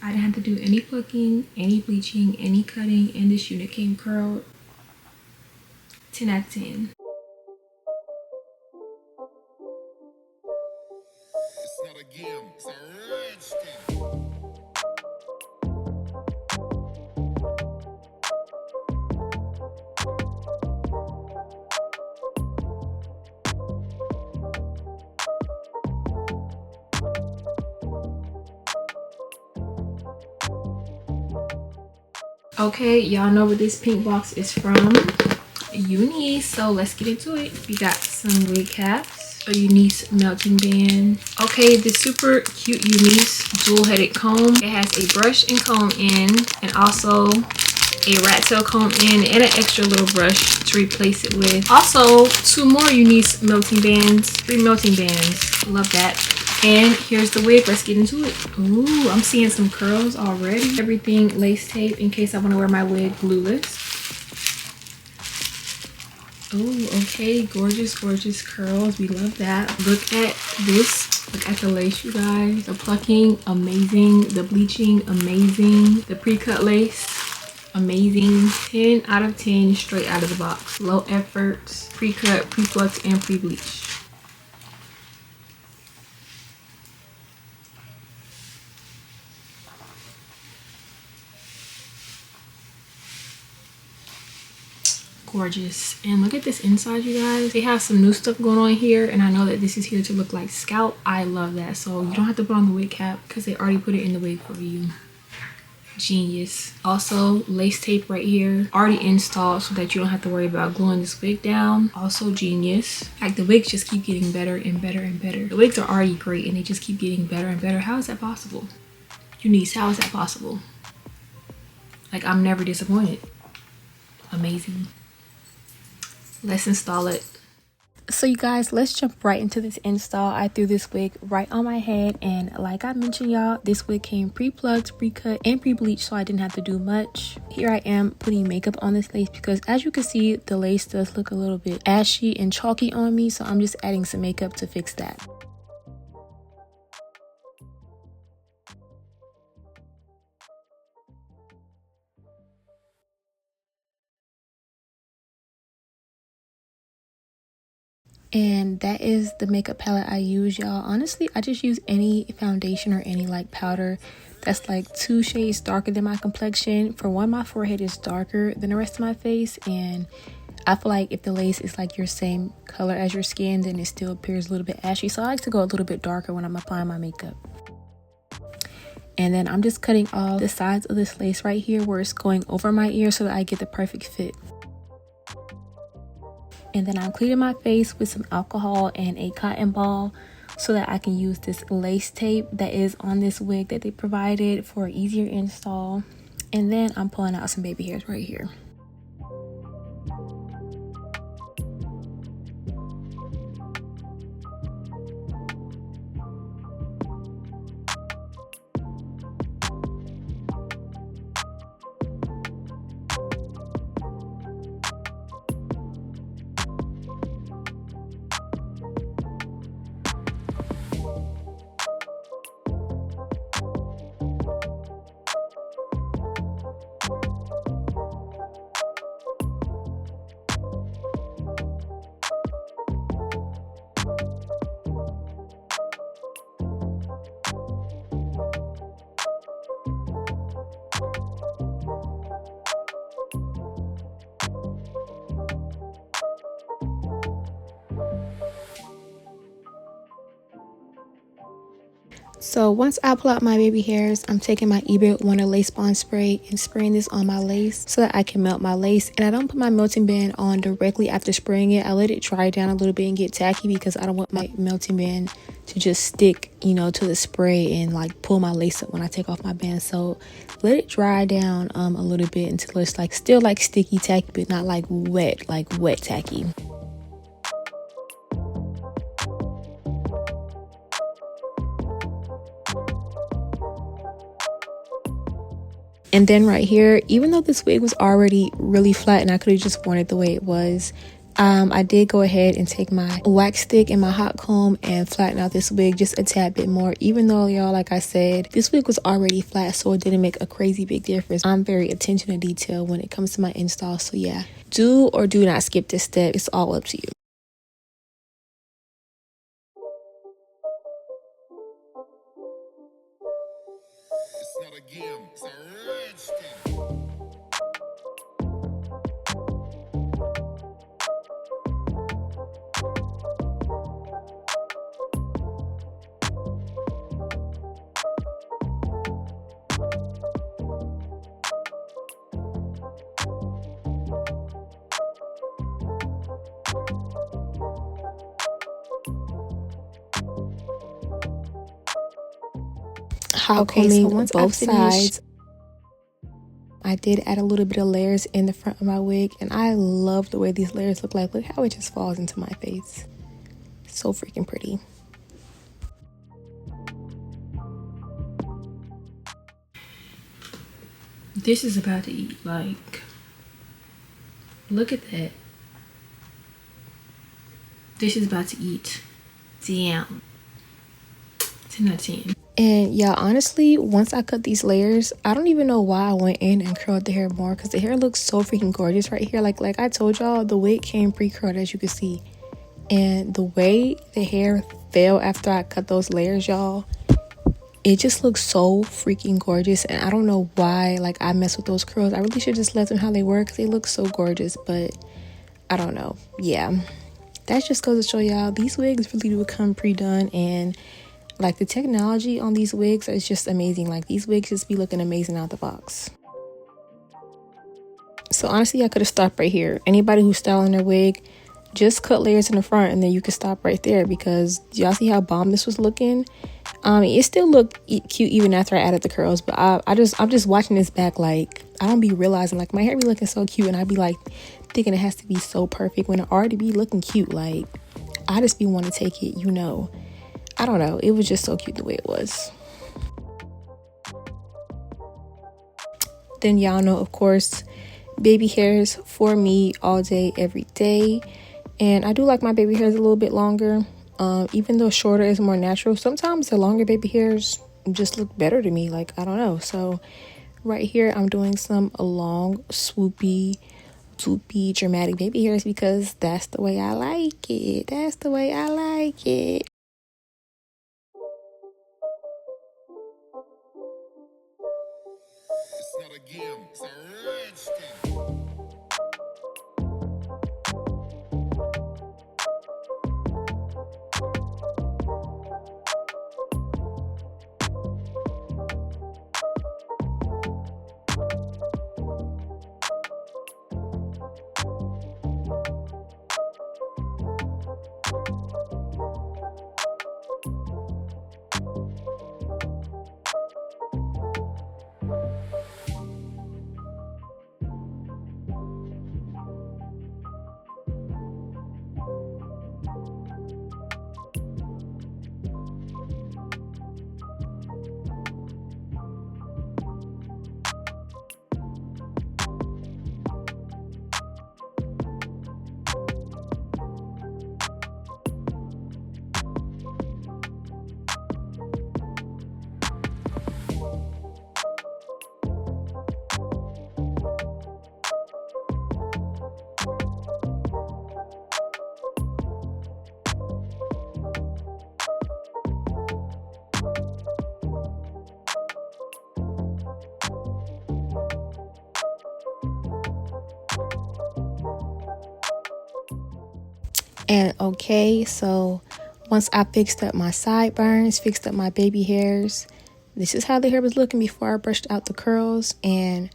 I didn't have to do any plucking, any bleaching, any cutting, and this unit came curled. 10 out of 10. It's not a game, it's a rich thing. Okay, y'all know where this pink box is from. UNICE, so let's get into it. We got some wig caps, a UNICE melting band. Okay, this super cute UNICE jewel-headed comb. It has a brush and comb end, and also a rat tail comb end, and an extra little brush to replace it with. Also, 2 more UNICE melting bands, 3 melting bands. Love that. And here's the wig. Let's get into it. Ooh, I'm seeing some curls already. Everything lace tape in case I want to wear my wig glueless. Oh, okay, gorgeous, gorgeous curls. We love that. Look at this. Look at the lace, you guys. The plucking, amazing. The bleaching, amazing. The pre-cut lace, amazing. 10 out of 10 straight out of the box. Low effort, pre-cut, pre-plucked, and pre-bleach. Gorgeous. And look at this inside, you guys. They have some new stuff going on here, and I know that this is here to look like scalp. I love that. So you don't have to put on the wig cap because they already put it in the wig for you. Genius. Also, lace tape right here, already installed so that you don't have to worry about gluing this wig down. Also genius. Like, the wigs just keep getting better and better and better. The wigs are already great and they just keep getting better and better. How is that possible? UNICE, how is that possible? Like, I'm never disappointed. Amazing. Let's install it. So you guys, let's jump right into this install. I threw this wig right on my head, and like I mentioned, y'all, this wig came pre-plucked, pre-cut, and pre-bleached, so I didn't have to do much. Here I am putting makeup on this lace because, as you can see, the lace does look a little bit ashy and chalky on me, so I'm just adding some makeup to fix that. And that is the makeup palette I use, y'all. Honestly, I just use any foundation or any like powder that's like 2 shades darker than my complexion. For one, my forehead is darker than the rest of my face, and I feel like if the lace is like your same color as your skin, then it still appears a little bit ashy. So I like to go a little bit darker when I'm applying my makeup. And then I'm just cutting off the sides of this lace right here where it's going over my ear so that I get the perfect fit. And then I'm cleaning my face with some alcohol and a cotton ball so that I can use this lace tape that is on this wig that they provided for an easier install. And then I'm pulling out some baby hairs right here. So once I pull out my baby hairs, I'm taking my eBay Wonder Lace Bond spray and spraying this on my lace so that I can melt my lace. And I don't put my melting band on directly after spraying it. I let it dry down a little bit and get tacky because I don't want my melting band to just stick, you know, to the spray and like pull my lace up when I take off my band. So let it dry down a little bit until it's like still like sticky tacky, but not like wet tacky. And then right here, even though this wig was already really flat and I could have just worn it the way it was, I did go ahead and take my wax stick and my hot comb and flatten out this wig just a tad bit more, even though, y'all, like I said, this wig was already flat, so it didn't make a crazy big difference. I'm very attention to detail when it comes to my install, so yeah, do or do not skip this step. It's all up to you. It's not a game, it's a rich thing. Okay, so once both sides, I did add a little bit of layers in the front of my wig, and I love the way these layers look like. Look how it just falls into my face. So freaking pretty. This is about to eat, like, look at that. This is about to eat. Damn. 10 out of 10. And yeah, honestly, once I cut these layers, I don't even know why I went in and curled the hair more, because the hair looks so freaking gorgeous right here. Like I told y'all, the wig came pre-curled, as you can see. And the way the hair fell after I cut those layers, y'all, it just looks so freaking gorgeous. And I don't know why, like, I mess with those curls. I really should just let them how they were, because they look so gorgeous. But I don't know. Yeah, that just goes to show y'all, these wigs really do come pre-done. And like, the technology on these wigs is just amazing. Like, these wigs just be looking amazing out the box. So honestly, I could have stopped right here. Anybody who's styling their wig, just cut layers in the front and then you can stop right there, because y'all see how bomb this was looking. It still looked cute even after I added the curls, but I'm just watching this back, like, I don't be realizing, like, my hair be looking so cute, and I be like thinking it has to be so perfect when it already be looking cute. Like, I just be wanting to take it, you know. I don't know, it was just so cute the way it was. Then y'all know, of course, baby hairs for me all day, every day. And I do like my baby hairs a little bit longer. Even though shorter is more natural, sometimes the longer baby hairs just look better to me. Like, I don't know. So right here, I'm doing some long, swoopy, droopy, dramatic baby hairs, because that's the way I like it. That's the way I like it. It's not a game, it's a rich thing. And okay, so once I fixed up my sideburns, fixed up my baby hairs, this is how the hair was looking before I brushed out the curls. And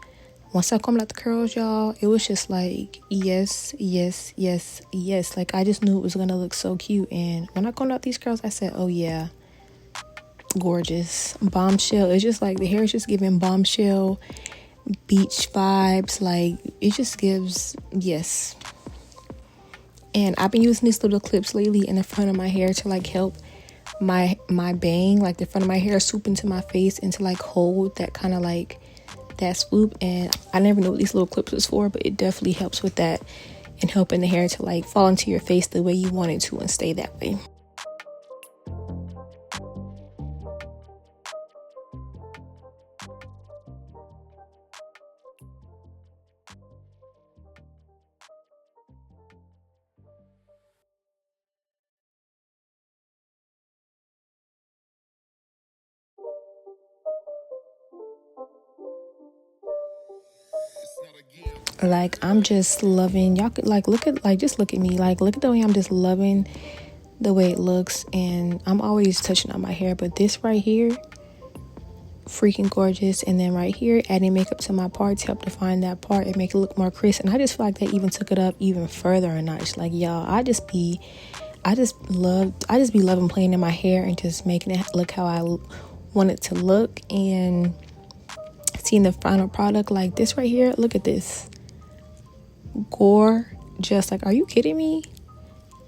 once I combed out the curls, y'all, it was just like, yes, yes, yes, yes. Like, I just knew it was gonna look so cute. And when I combed out these curls, I said, oh yeah, gorgeous. Bombshell. It's just like, the hair is just giving bombshell beach vibes. Like, it just gives, yes. And I've been using these little clips lately in the front of my hair to like help my bang, like the front of my hair swoop into my face, and to like hold that kind of like that swoop. And I never knew what these little clips was for, but it definitely helps with that. and helping the hair to like fall into your face the way you want it to and stay that way. Like, I'm just loving, y'all could like look at, like, just look at me, like, look at the way I'm just loving the way it looks. And I'm always touching on my hair, but this right here, freaking gorgeous. And then right here, adding makeup to my parts help define that part and make it look more crisp. And I just feel like that even took it up even further a notch. Like, y'all, I just be loving playing in my hair and just making it look how I want it to look. And seeing the final product like this right here, look at this, gorgeous. Like, are you kidding me?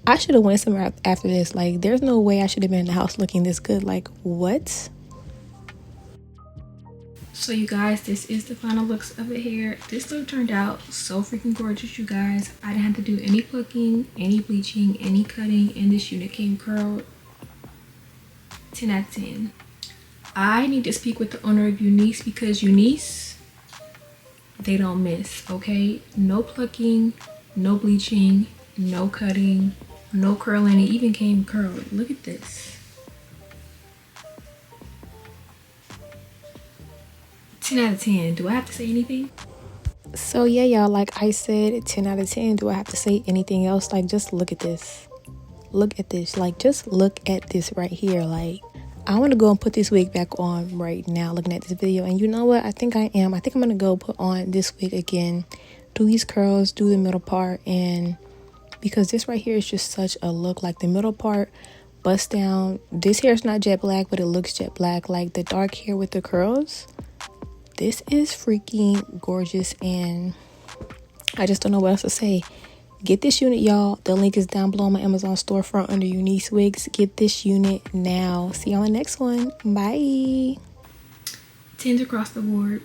I should have went somewhere after this. Like, there's no way I should have been in the house looking this good. Like, what? So you guys, this is the final looks of the hair. This look turned out so freaking gorgeous, you guys. I didn't have to do any plucking, any bleaching, any cutting, and this unit came curled. 10 out of 10. I need to speak with the owner of UNICE, because UNICE, they don't miss, okay? No plucking, no bleaching, no cutting, no curling. It even came curled. Look at this. 10 out of 10. Do I have to say anything? So yeah, y'all, like I said, 10 out of 10. Do I have to say anything else? Like, just look at this. Look at this. Like, just look at this right here. Like, I want to go and put this wig back on right now looking at this video. And you know what? I think I am. I think I'm going to go put on this wig again. Do these curls, do the middle part. And because this right here is just such a look. Like, the middle part, bust down. This hair is not jet black, but it looks jet black. Like, the dark hair with the curls. This is freaking gorgeous. And I just don't know what else to say. Get this unit, y'all. The link is down below on my Amazon storefront under UNICE Wigs. Get this unit now. See you on the next one. Bye. 10s across the board.